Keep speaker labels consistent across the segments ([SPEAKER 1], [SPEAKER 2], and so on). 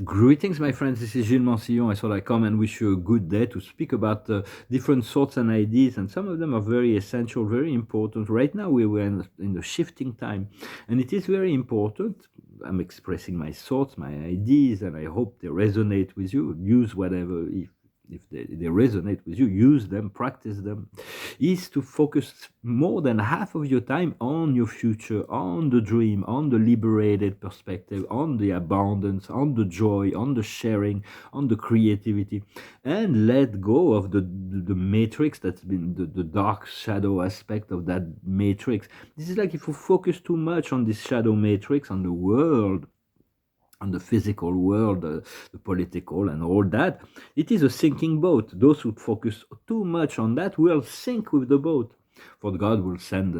[SPEAKER 1] Greetings, my friends. This is Gilles Mansillon. I thought I'd come and wish you a good day to speak about different thoughts and ideas, and some of them are very essential, very important. Right now, we're in the shifting time, and it is very important. I'm expressing my thoughts, my ideas, and I hope they resonate with you. Use whatever, if they resonate with you, use them, practice them, is to focus more than half of your time on your future, on the dream, on the liberated perspective, on the abundance, on the joy, on the sharing, on the creativity, and let go of the matrix that's been the dark shadow aspect of that matrix. This is like if you focus too much on this shadow matrix, on the world, on the physical world, the political, and all that, it is a sinking boat. Those who focus too much on that will sink with the boat. For God will send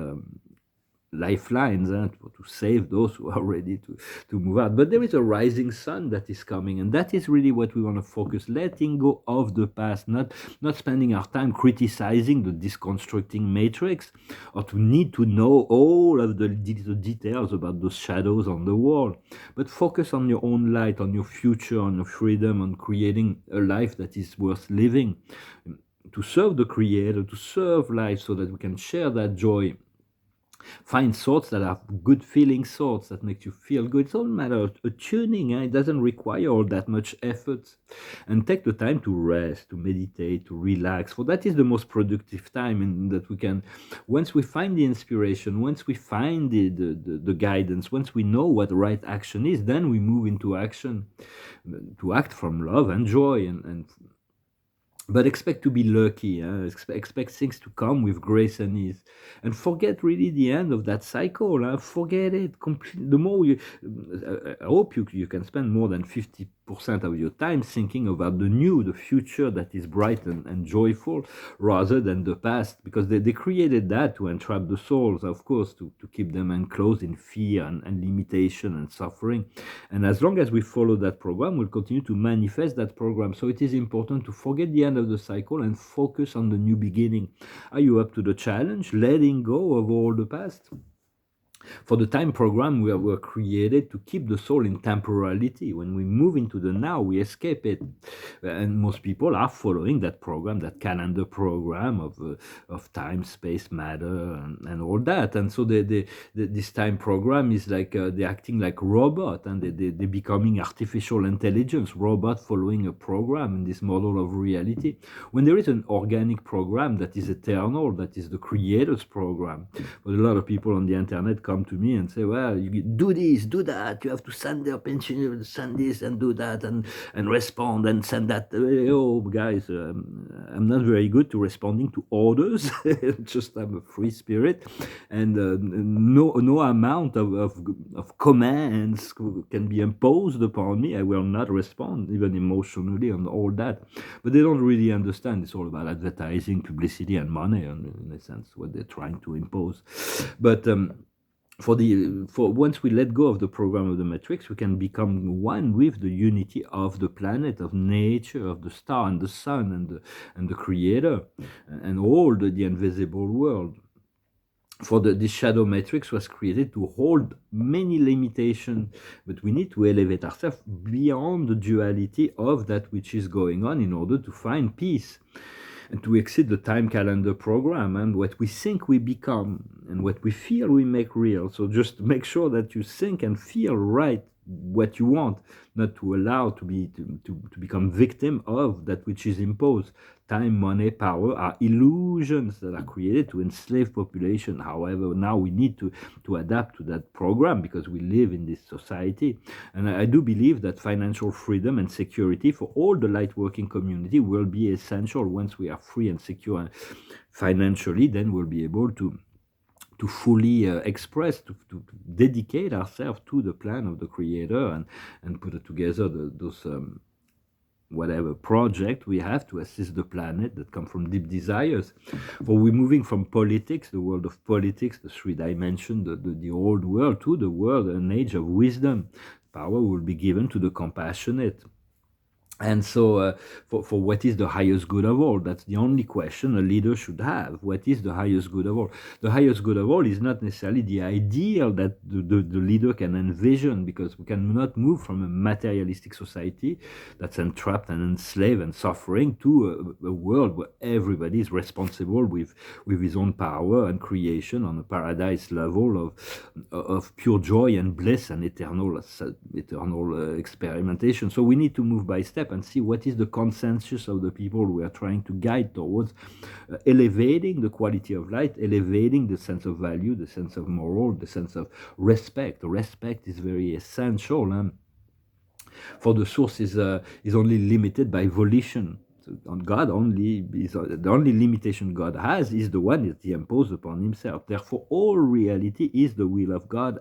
[SPEAKER 1] lifelines to save those who are ready to move out. But there is a rising sun that is coming, and that is really what we want to focus, letting go of the past, not spending our time criticizing the disconstructing matrix, or to need to know all of the details about those shadows on the wall, but focus on your own light, on your future, on your freedom, on creating a life that is worth living, to serve the Creator, to serve life so that we can share that joy. Find thoughts that are good feeling thoughts that make you feel good. It's all a matter of tuning. It doesn't require all that much effort. And take the time to rest, to meditate, to relax. For that is the most productive time, and that we can, once we find the inspiration, once we find the guidance, once we know what the right action is, then we move into action, to act from love and joy, and but expect to be lucky. Expect things to come with grace and ease, and forget really the end of that cycle. Forget it completely. The more you, I hope you can spend more than 50% of your time thinking about the new, the future that is bright and joyful, rather than the past, because they created that to entrap the souls, of course, to keep them enclosed in fear and limitation and suffering. And as long as we follow that program, we'll continue to manifest that program. So it is important to forget the end of the cycle and focus on the new beginning. Are you up to the challenge? Letting go of all the past? For the time program, we were created to keep the soul in temporality. When we move into the now, we escape it. And most people are following that program, that calendar program of time, space, matter, and all that. And so this time program is like they're acting like robot, and they're becoming artificial intelligence, robot following a program in this model of reality. When there is an organic program that is eternal, that is the creator's program. But a lot of people on the internet come to me and say, well, you do this, do that, you have to send their pension, send this and do that, and respond and send that. Oh, guys, I'm not very good to responding to orders. Just I'm a free spirit, and no amount of commands can be imposed upon me. I will not respond, even emotionally, and all that. But they don't really understand. It's all about advertising, publicity, and money, in a sense, what they're trying to impose. But for once we let go of the program of the matrix, we can become one with the unity of the planet, of nature, of the star and the sun, and the creator, and all the invisible world. For this shadow matrix was created to hold many limitations, but we need to elevate ourselves beyond the duality of that which is going on in order to find peace, and to exceed the time calendar program. And what we think we become, and what we feel we make real. So just make sure that you think and feel right what you want, not to allow to become victim of that which is imposed. Time, money, power are illusions that are created to enslave population. However, now we need to adapt to that program, because we live in this society. And I do believe that financial freedom and security for all the light working community will be essential. Once we are free and secure financially, then we'll be able to fully express, to dedicate ourselves to the plan of the creator, and put together those whatever project we have to assist the planet that come from deep desires. For we're moving from politics, the world of politics, the three dimension, the old world, to the world, an age of wisdom. Power will be given to the compassionate. And so, for what is the highest good of all? That's the only question a leader should have. What is the highest good of all? The highest good of all is not necessarily the ideal that the leader can envision, because we cannot move from a materialistic society that's entrapped and enslaved and suffering to a world where everybody is responsible with his own power and creation on a paradise level of pure joy and bliss and eternal experimentation. So we need to move by step and see what is the consensus of the people we are trying to guide towards, elevating the quality of life, elevating the sense of value, the sense of moral, the sense of respect. Respect is very essential. For the source is only limited by volition. So on God only is the only limitation God has is the one that He imposed upon Himself. Therefore, all reality is the will of God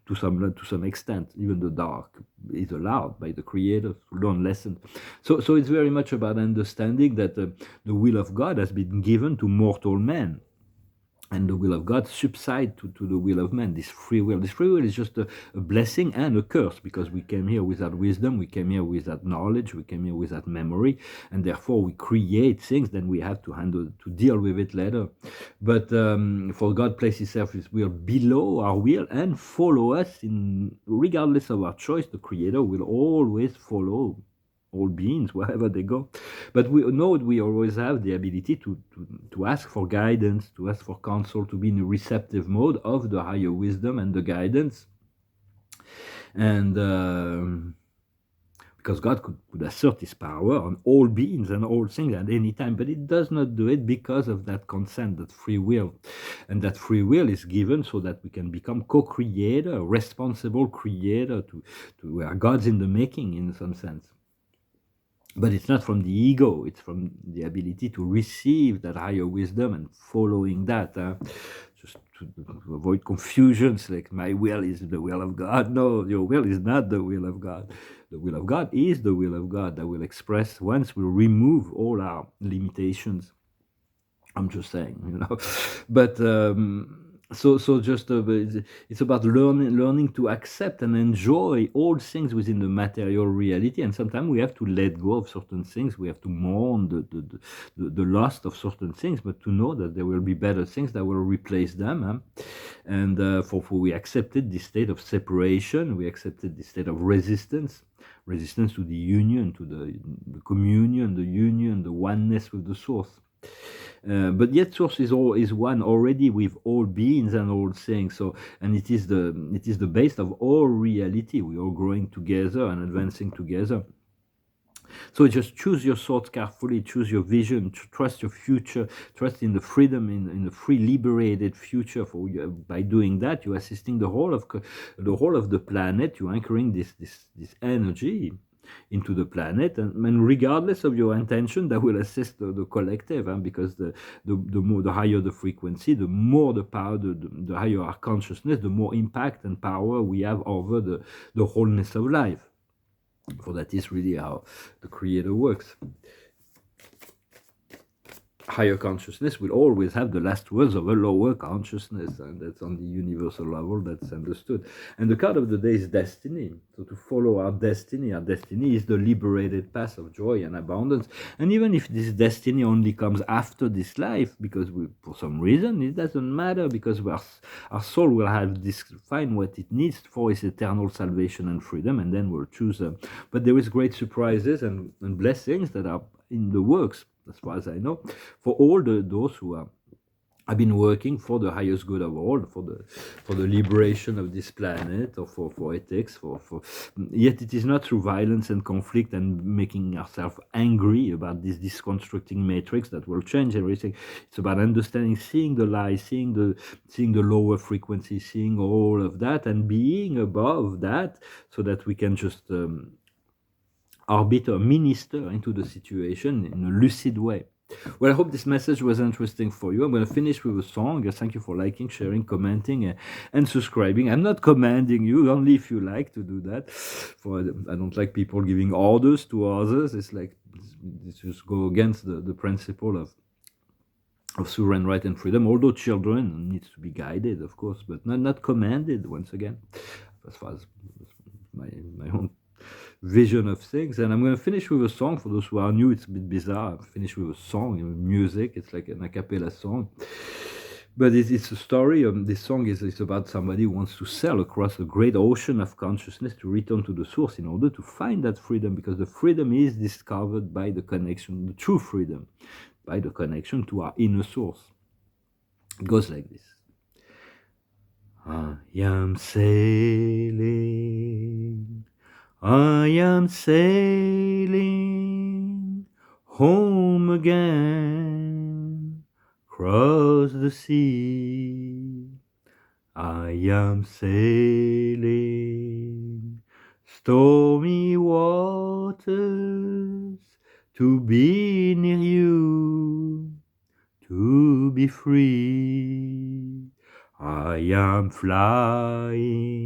[SPEAKER 1] to some extent. Even the dark is allowed by the Creator to learn lessons. So it's very much about understanding that the will of God has been given to mortal men, and the will of God subside to the will of man. This free will is just a blessing and a curse, because we came here without wisdom, we came here without knowledge, we came here without memory, and therefore we create things. Then we have to deal with it later. But for God places His will below our will and follow us regardless of our choice. The Creator will always follow all beings wherever they go. But we know we always have the ability to ask for guidance, to ask for counsel, to be in a receptive mode of the higher wisdom and the guidance. And because God could assert His power on all beings and all things at any time, but It does not do it because of that consent, that free will. And that free will is given so that we can become co-creator, responsible creator, we are gods in the making, in some sense. But it's not from the ego, it's from the ability to receive that higher wisdom and following that. Just to avoid confusions like my will is the will of God. No, your will is not the will of God. The will of God is the will of God that will express once we remove all our limitations. I'm just saying, But so just it's about learning to accept and enjoy all things within the material reality, and sometimes we have to let go of certain things. We have to mourn the loss of certain things, but to know that there will be better things that will replace them. And for we accepted this state of separation, we accepted this state of resistance to the union, to the communion, the union, the oneness with the source. But yet source is one already with all beings and all things. So, and it is the base of all reality. We are growing together and advancing together. So just choose your thoughts carefully, choose your vision, trust your future, trust in the freedom, in the free, liberated future. For you, by doing that, you're assisting the whole of the planet. You're anchoring this energy into the planet, and regardless of your intention, that will assist the collective, because the higher the frequency, the more the power, the higher our consciousness, the more impact and power we have over the wholeness of life. For that is really how the Creator works. Higher consciousness will always have the last words of a lower consciousness, and that's on the universal level, that's understood. And the card of the day is destiny. So to follow our destiny is the liberated path of joy and abundance. And even if this destiny only comes after this life, because for some reason, it doesn't matter, because our soul will have find what it needs for its eternal salvation and freedom, and then we'll choose them. But there is great surprises and blessings that are in the works, as far as I know, for all those who have been working for the highest good of all, for the liberation of this planet, or for ethics, yet it is not through violence and conflict and making ourselves angry about this disconstructing matrix that will change everything. It's about understanding, seeing the lies, seeing the lower frequency, seeing all of that, and being above that, so that we can just arbiter, minister into the situation in a lucid way. Well, I hope this message was interesting for you. I'm going to finish with a song. Thank you for liking, sharing, commenting, and subscribing. I'm not commanding you, only if you like to do that. I don't like people giving orders to others. It's just go against the principle of sovereign right and freedom, although children needs to be guided, of course, but not commanded, once again, as far as my own vision of things. And I'm going to finish with a song. For those who are new, it's a bit bizarre. I finish with a song, music. It's like an a cappella song. But it's a story. This song is about somebody who wants to sail across a great ocean of consciousness to return to the source in order to find that freedom, because the freedom is discovered by the connection, the true freedom, by the connection to our inner source. It goes like this. I am sailing, I am sailing home again, across the sea. I am sailing stormy waters to be near you, to be free. I am flying,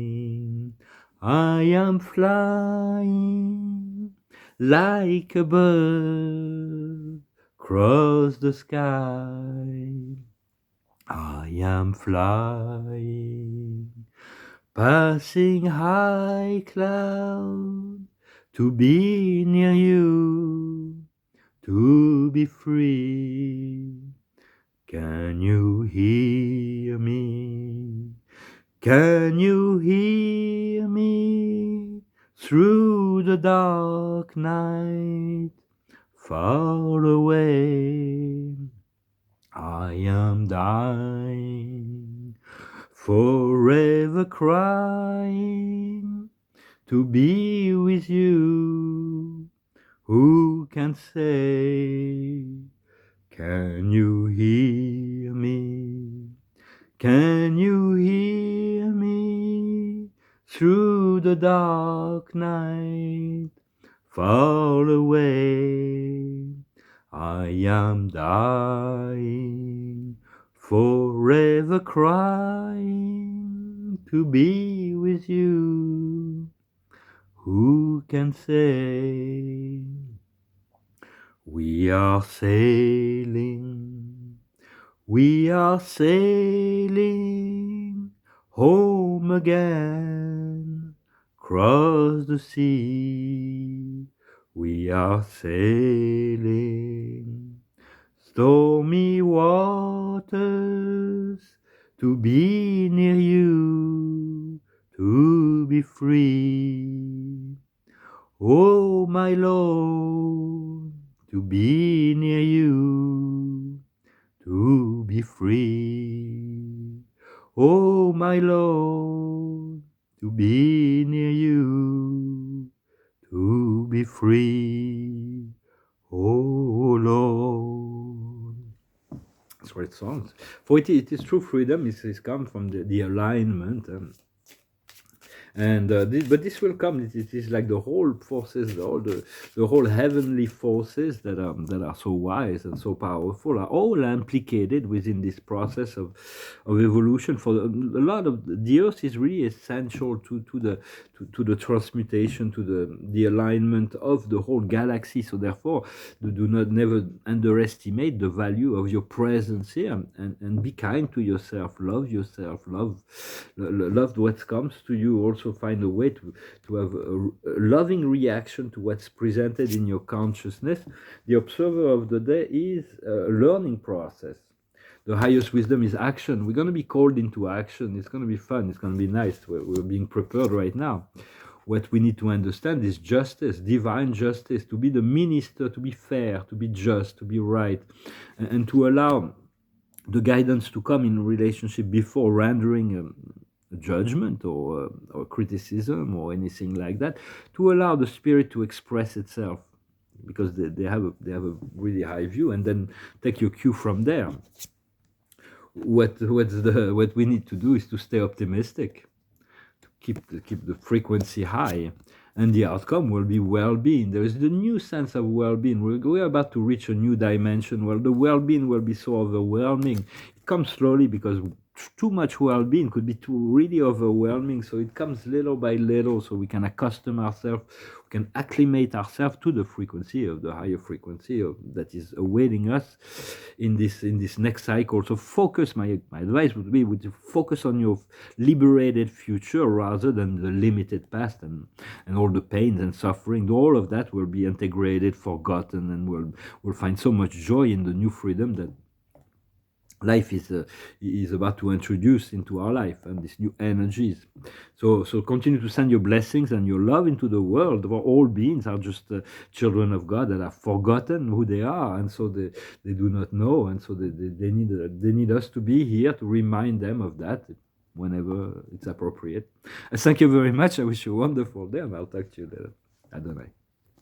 [SPEAKER 1] I am flying like a bird across the sky. I am flying, passing high clouds to be near you, to be free. Can you hear me? Can you hear me through the dark night, far away? I am dying, forever crying to be with you. Who can say? Can you hear me? Can you hear me through the dark night, far away? I am dying, forever crying to be with you. Who can say? We are sailing, we are sailing home again, across the sea. We are sailing stormy waters to be near you, to be free. Oh, my Lord, to be near you, to be free. Oh, my Lord, to be near you, to be free. Oh, Lord. That's great songs. For it is true freedom is come from the alignment. But this will come. It is like the whole forces, the whole heavenly forces that are so wise and so powerful are all implicated within this process of evolution. For a lot of the earth is really essential to the transmutation, to the alignment of the whole galaxy. So therefore, do not never underestimate the value of your presence here, and be kind to yourself, love what comes to you. Also find a way to have a loving reaction to what's presented in your consciousness. The observer of the day is a learning process. The highest wisdom is action. We're going to be called into action. It's going to be fun. It's going to be nice. We're being prepared right now. What we need to understand is justice, divine justice, to be the minister, to be fair, to be just, to be right, and to allow the guidance to come in relationship before rendering a judgment or criticism or anything like that, to allow the spirit to express itself, because they have a really high view, and then take your cue from there. What we need to do is to stay optimistic, to keep the frequency high, and the outcome will be well-being. There is the new sense of well-being. We're about to reach a new dimension where the well-being will be so overwhelming. It comes slowly because too much well-being could be too really overwhelming. So it comes little by little, so we can accustom ourselves, we can acclimate ourselves to the frequency of the higher frequency that is awaiting us in this next cycle. So focus. My advice would to focus on your liberated future rather than the limited past and all the pains and suffering. All of that will be integrated, forgotten, and we'll find so much joy in the new freedom that life is about to introduce into our life, and these new energies. So continue to send your blessings and your love into the world, where all beings are just children of God that have forgotten who they are, and so they do not know, and so they need us to be here to remind them of that whenever it's appropriate. Thank you very much. I wish you a wonderful day, and I'll talk to you later. Adonai.